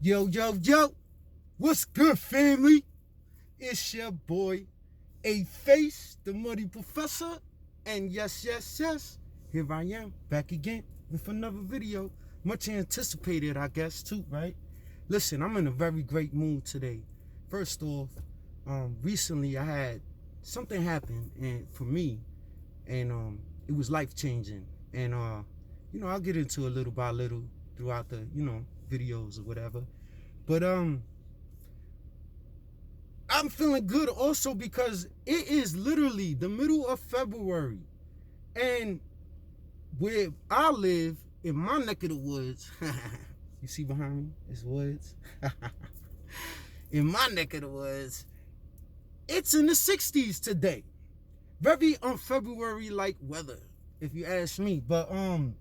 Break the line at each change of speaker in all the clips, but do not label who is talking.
Yo, yo, yo, what's good, family? It's your boy, A.Face, the Muddy Professor. And yes, here I am, back again with another video. Much anticipated, I guess, too, right? Listen, I'm in a very great mood today. First off, recently I had something happen and for me, and it was life changing. And I'll get into a little by little throughout the, videos or whatever. But I'm feeling good also because it is literally the middle of February. And where I live, in my neck of the woods, you see behind me? It's woods. In my neck of the woods, it's in the 60s today. Very February like weather, if you ask me. But I'm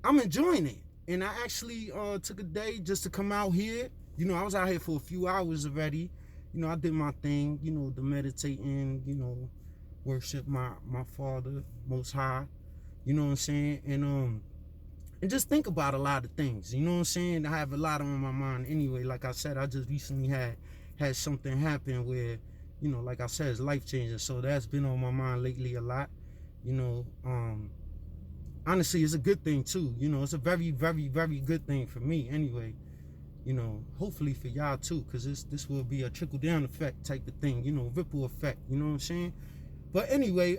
enjoying it. And I actually took a day just to come out here. I was out here for a few hours already. I did my thing, the meditating, worship my Father Most High. You know what I'm saying? And just think about a lot of things. You know what I'm saying? I have a lot on my mind anyway. Like I said, I just recently had something happen where, like I said, it's life changing. So that's been on my mind lately a lot. You know, honestly, it's a good thing too. It's a very, very, very good thing for me anyway. Hopefully for y'all too, because this will be a trickle down effect type of thing, ripple effect, you know what I'm saying? But anyway,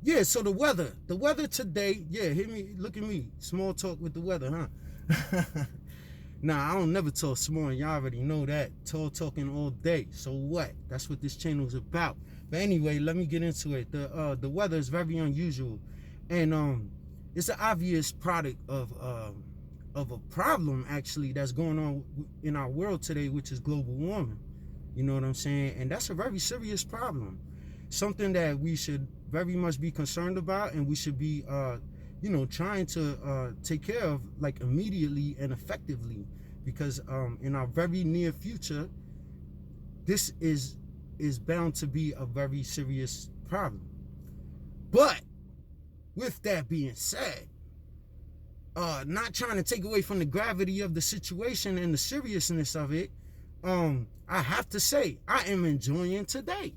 yeah, so the weather today, yeah, look at me, small talk with the weather, huh? Nah, I don't never talk small, y'all already know that. Tall talking all day. So what? That's what this channel is about. But anyway, let me get into it. The weather is very unusual, and it's an obvious product of a problem actually that's going on in our world today, which is global warming. You know what I'm saying? And that's a very serious problem. Something that we should very much be concerned about, and we should be trying to take care of like immediately and effectively, because in our very near future, this is bound to be a very serious problem. But with that being said, not trying to take away from the gravity of the situation and the seriousness of it, I have to say I am enjoying today.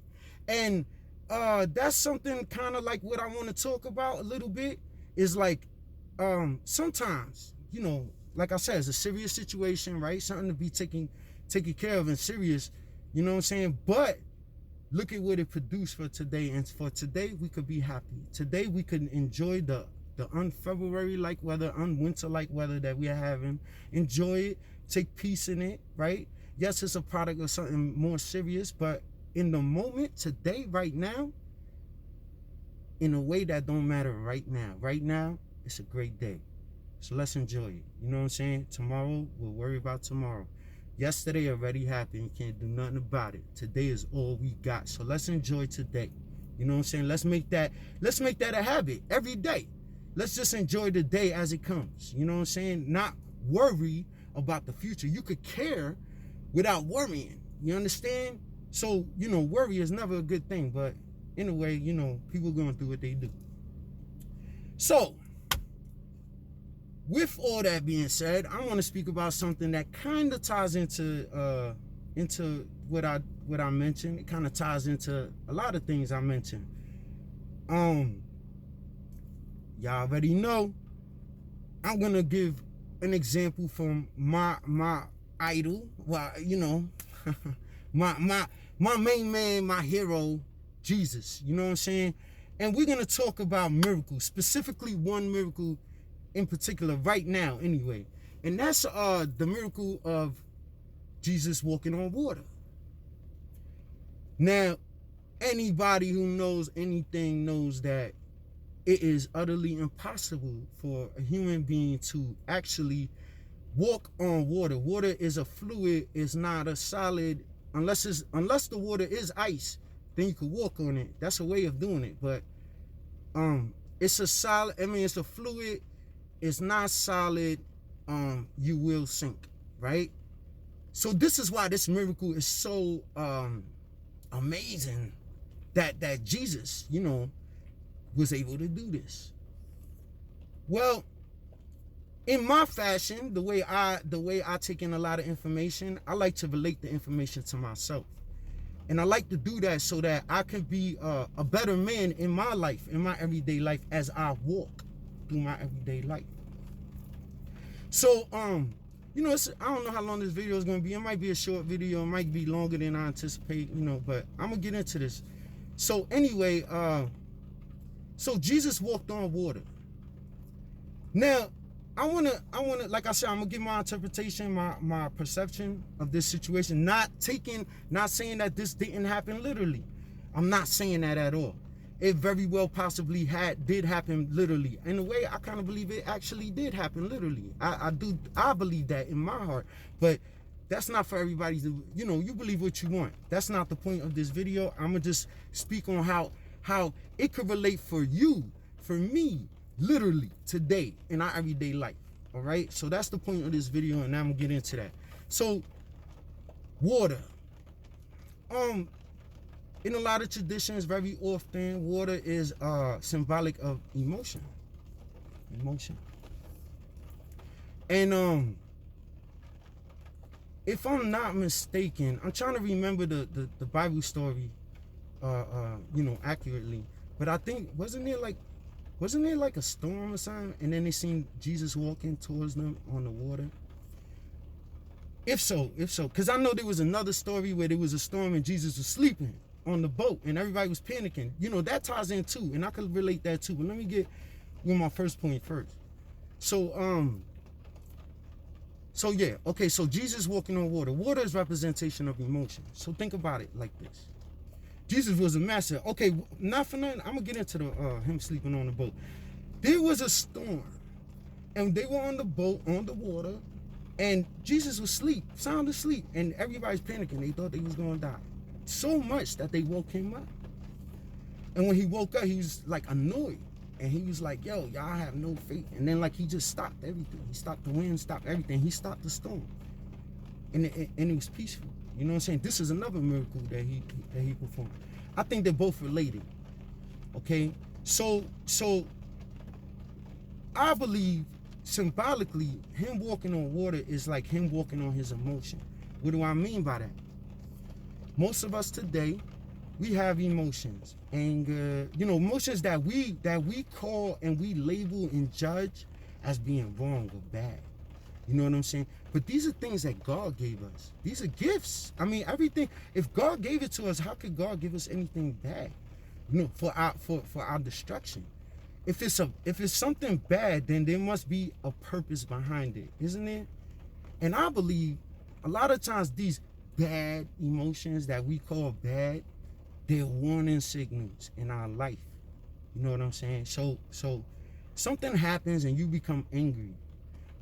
And that's something kind of like what I want to talk about a little bit, is like sometimes, like I said, it's a serious situation, right? Something to be taken care of and serious, you know what I'm saying? But look at what it produced for today. And for today, we could be happy. Today, we could enjoy the un-February like weather, un-winter like weather that we are having. Enjoy it, take peace in it, right? Yes, it's a product of something more serious, but in the moment, today, right now, in a way that don't matter right now. Right now, it's a great day. So let's enjoy it. You know what I'm saying? Tomorrow, we'll worry about tomorrow. Yesterday already happened. You can't do nothing about it. Today is all we got. So let's enjoy today. You know what I'm saying? Let's make that a habit every day. Let's just enjoy the day as it comes. You know what I'm saying? Not worry about the future. You could care without worrying. You understand? So, worry is never a good thing. But anyway, people going to do what they do. So, with all that being said, I want to speak about something that kind of ties into what I mentioned. It kind of ties into a lot of things I mentioned. Y'all already know. I'm gonna give an example from my idol. Well, my main man, my hero, Jesus. You know what I'm saying? And we're gonna talk about miracles, specifically one miracle in particular right now anyway, and that's the miracle of Jesus walking on water. Now, anybody who knows anything knows that it is utterly impossible for a human being to actually walk on water. Water is a fluid, it's not a solid. Unless the water is ice, then you could walk on it. That's a way of doing it. But it's a solid, it's a fluid. It's not solid, you will sink, right? So this is why this miracle is so amazing, that Jesus, was able to do this. Well, in my fashion, the way I take in a lot of information, I like to relate the information to myself. And I like to do that so that I can be a better man in my life, in my everyday life, as I walk through my everyday life. So, you know, I don't know how long this video is going to be. It might be a short video. It might be longer than I anticipate, you know, but I'm going to get into this. So anyway, so Jesus walked on water. Now, I wanna, like I said, I'm gonna give my interpretation, my perception of this situation. Not saying that this didn't happen literally. I'm not saying that at all. It very well possibly did happen literally. In a way, I kind of believe it actually did happen literally. I believe that in my heart. But that's not for everybody to, you know, you believe what you want. That's not the point of this video. I'm gonna just speak on how it could relate for you, for me, literally today in our everyday life. All right, so that's the point of this video, and now I'm gonna get into that. So water, in a lot of traditions, very often water is symbolic of emotion. And if I'm not mistaken, I'm trying to remember the Bible story you know, accurately, but I think wasn't there like a storm or something, and then they seen Jesus walking towards them on the water? If so, because I know there was another story where there was a storm and Jesus was sleeping on the boat and everybody was panicking. You know, that ties in too, and I could relate that too. But let me get with my first point first. So yeah, okay, so Jesus walking on water. Water is representation of emotion. So think about it like this. Jesus was a master. Okay, not for nothing, I'm gonna get into the him sleeping on the boat. There was a storm, and they were on the boat, on the water, and Jesus was asleep, sound asleep, and everybody's panicking. They thought they was gonna die. So much that they woke him up. And when he woke up, he was like annoyed. And he was like, yo, y'all have no faith. And then like he just stopped everything. He stopped the wind, stopped everything. He stopped the storm. And it was peaceful. You know what I'm saying? This is another miracle that he performed. I think they're both related. Okay? So I believe symbolically him walking on water is like him walking on his emotion. What do I mean by that? Most of us today, we have emotions, anger, you know, emotions that we call and we label and judge as being wrong or bad. You know what I'm saying? But these are things that God gave us. These are gifts. I mean, everything. If God gave it to us, how could God give us anything bad? You know, for our destruction. If it's something bad, then there must be a purpose behind it, isn't there? And I believe a lot of times these bad emotions that we call bad, they're warning signals in our life. You know what I'm saying? So something happens and you become angry.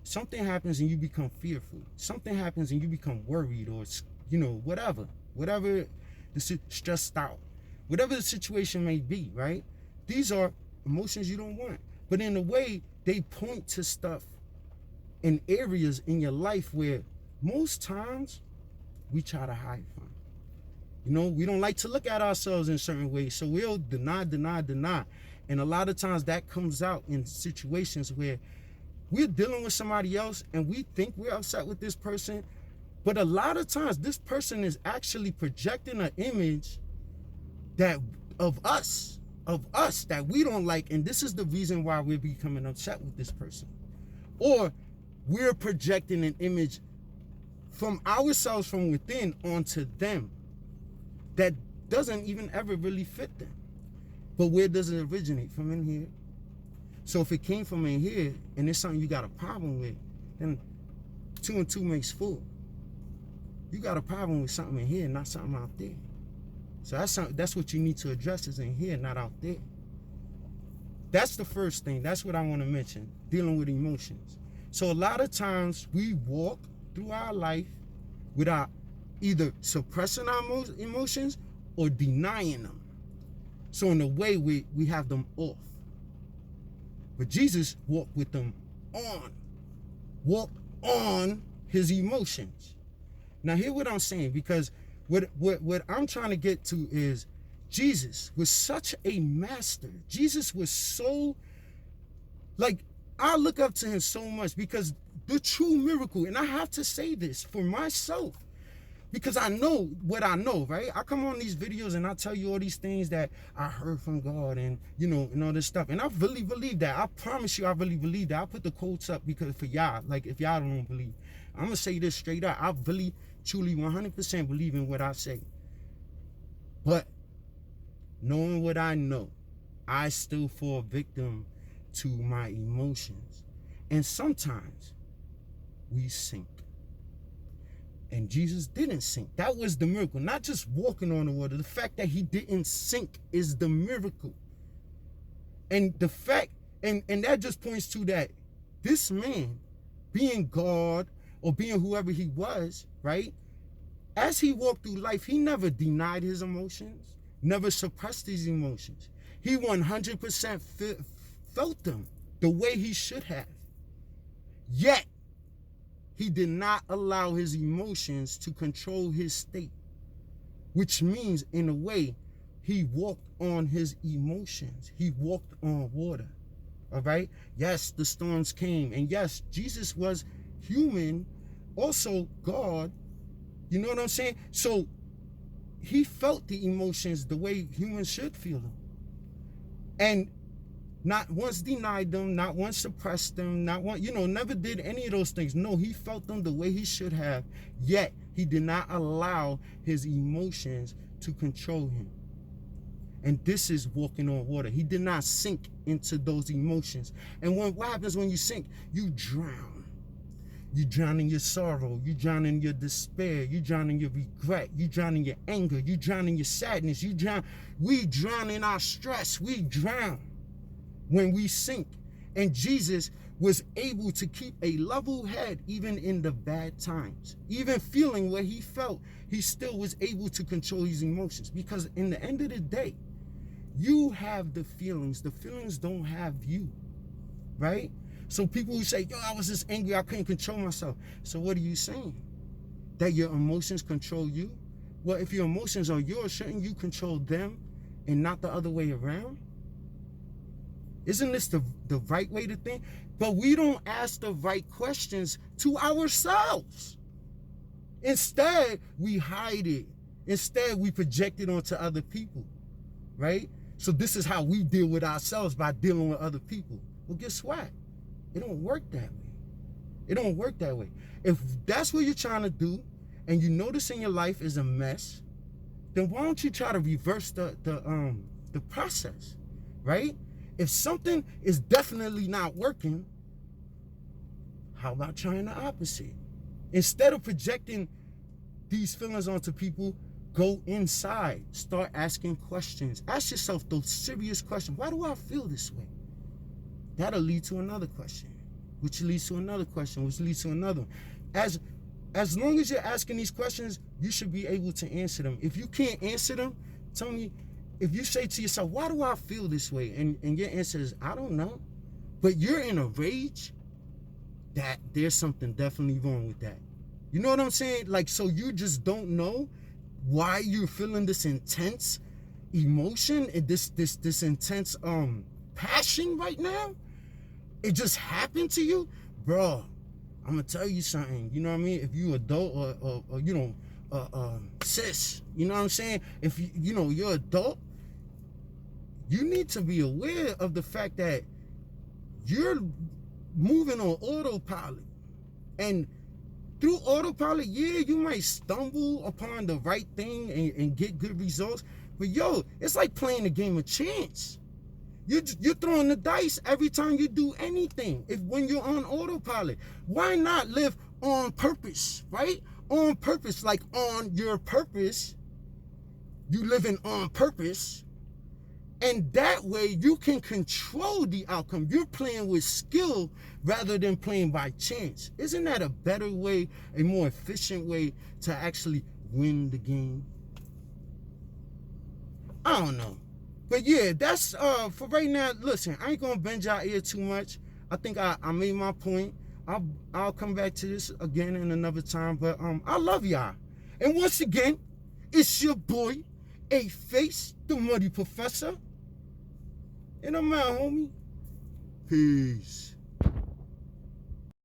Something happens and you become fearful. Something happens and you become worried, or, you know, whatever stressed out, whatever the situation may be, right? These are emotions you don't want. But in a way, they point to stuff in areas in your life where most times we try to hide from. You know, we don't like to look at ourselves in certain ways, so we'll deny. And a lot of times that comes out in situations where we're dealing with somebody else and we think we're upset with this person, but a lot of times this person is actually projecting an image that of us that we don't like, and this is the reason why we're becoming upset with this person. Or we're projecting an image from ourselves from within onto them that doesn't even ever really fit them. But where does it originate? From in here. So if it came from in here and it's something you got a problem with, then 2 and 2 makes 4. You got a problem with something in here, not something out there. So that's what you need to address, is in here, not out there. That's the first thing. That's what I want to mention, dealing with emotions. So a lot of times we walk through our life without either suppressing our emotions or denying them. So in a way, we have them off. But Jesus walked with them on. Walked on his emotions. Now hear what I'm saying, because what I'm trying to get to is Jesus was such a master. Jesus was so, like, I look up to him so much because the true miracle, and I have to say this for myself, because I know what I know, right? I come on these videos and I tell you all these things that I heard from God and, and all this stuff. And I really believe that. I promise you, I really believe that. I put the quotes up because for y'all, like if y'all don't believe, I'm going to say this straight up. I really, truly, 100% believe in what I say. But knowing what I know, I still fall victim to my emotions. And sometimes we sink. And Jesus didn't sink. That was the miracle. Not just walking on the water. The fact that he didn't sink is the miracle. And the fact, and that just points to that this man, being God or being whoever he was, right? As he walked through life, he never denied his emotions, never suppressed his emotions. He 100% felt them the way he should have. Yet, he did not allow his emotions to control his state, which means, in a way, he walked on his emotions. He walked on water, all right? Yes, the storms came, and yes, Jesus was human, also God, you know what I'm saying? So he felt the emotions the way humans should feel them. And not once denied them, not once suppressed them, not one, never did any of those things. No, he felt them the way he should have, yet he did not allow his emotions to control him. And this is walking on water. He did not sink into those emotions. And what happens when you sink? You drown. You drown in your sorrow. You drown in your despair. You drown in your regret. You drown in your anger. You drown in your sadness. We drown in our stress. We drown when we sink. And Jesus was able to keep a level head even in the bad times. Even feeling what he felt, he still was able to control his emotions. Because in the end of the day, you have the feelings. The feelings don't have you, right? So people who say, yo, I was just angry, I couldn't control myself. So what are you saying? That your emotions control you? Well, if your emotions are yours, shouldn't you control them and not the other way around? Isn't this the right way to think? But we don't ask the right questions to ourselves. Instead, we hide it. Instead, we project it onto other people, right? So this is how we deal with ourselves, by dealing with other people. Well, guess what? It don't work that way. It don't work that way. If that's what you're trying to do, and you notice in your life is a mess, then why don't you try to reverse the process, right? If something is definitely not working, how about trying the opposite? Instead of projecting these feelings onto people, go inside. Start asking questions. Ask yourself those serious questions. Why do I feel this way? That'll lead to another question, which leads to another question, which leads to another one. As long as you're asking these questions, you should be able to answer them. If you can't answer them, tell me. If you say to yourself, why do I feel this way? And your answer is, I don't know. But you're in a rage, that there's something definitely wrong with that. You know what I'm saying? Like, so you just don't know why you're feeling this intense emotion and this intense passion right now. It just happened to you, bro. I'm gonna tell you something. You know what I mean? If you adult or sis, you know what I'm saying? If you're adult, you need to be aware of the fact that you're moving on autopilot. And through autopilot, yeah, you might stumble upon the right thing and get good results. But yo, it's like playing a game of chance. You're throwing the dice every time you do anything. When you're on autopilot, why not live on purpose, right? On purpose, like on your purpose. You living on purpose. And that way you can control the outcome. You're playing with skill rather than playing by chance. Isn't that a better way, a more efficient way to actually win the game? I don't know. But yeah, that's for right now. Listen, I ain't gonna bend y'all ear too much. I think I made my point. I'll come back to this again in another time. But I love y'all. And once again, it's your boy, A.Face, the Muddy Professor. And I'm out, homie. Peace.